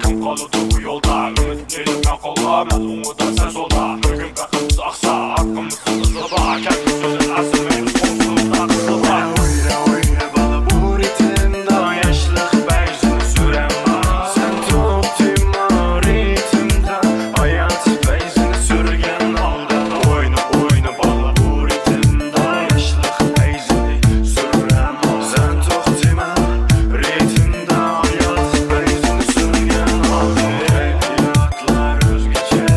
Kim kalırdı bu yolda? Ümitlerim ben kolda, ben umudan sen solda. Bugün bakımız aksa, hakkımız hızlıba. Kendi sözün asılmayız, komşulukta kısılba. Uyra bala bu ritimda yaşlıq bəyzini sürəm var. Sen toxtima ritimda hayat bəyzini sürgən halda. Oyna bala bu ritimda yaşlıq bəyzini sürəm var. Sen toxtima ritimda hayat bəyzini sürgən halda. Həyatlar özgəcə,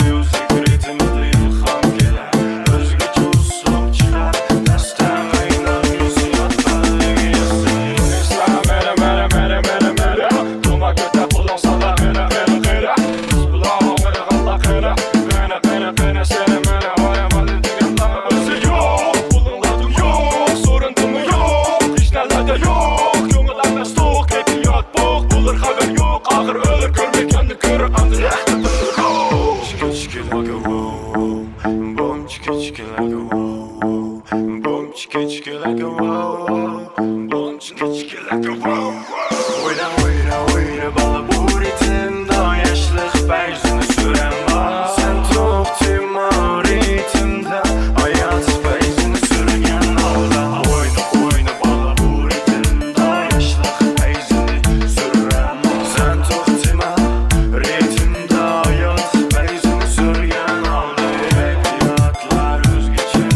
müzik ritmida ilham gələr. Özgəcə uslub çıxar, dəstəm qaynar hissiyat bəlli Sana mere mere mere mere mere Durma göte bulansa da mere mere mere Biz bulama mere Allah kere Bene bene bene seni mere Oyamadı dünyada özü yok Bulunladım yok Sorundum yok Hiç nelerde yok Yollarda stok Ekiyat bok Bulur haber yok Ağır ölür görme kendi körü Andır yakta bulur yok Chiki chiki like a whoa, boom chiki chiki like a whoa, boom chiki chiki like a whoa, boom chiki chiki like a whoa. Uyra bala bu ritimda yaşlıq bəyzini sürəm var. Sen toxtima ritimda hayat bəyzini sürgən halda. Oyna bala bu ritimda yaşlıq bəyzini sürəm var. Sen toxtima ritimda hayat bəyzini sürgən halda. Həyatlar özgəcə,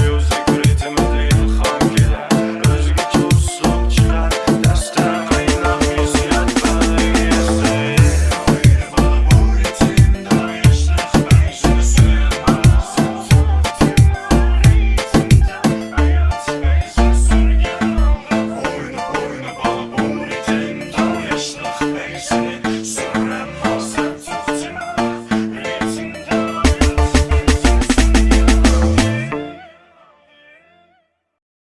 müzik ritmida ilham gələr. Özgəcə uslub çıxar, dəstəm qaynar hissiyat bəlli Uyra bala bu ritimda yaşlıq bəyzini sürəm var. Sen toxtima ritimda hayat bəyzini sürgən halda. Oyna bala bu ritimda yaşlıq bəyzini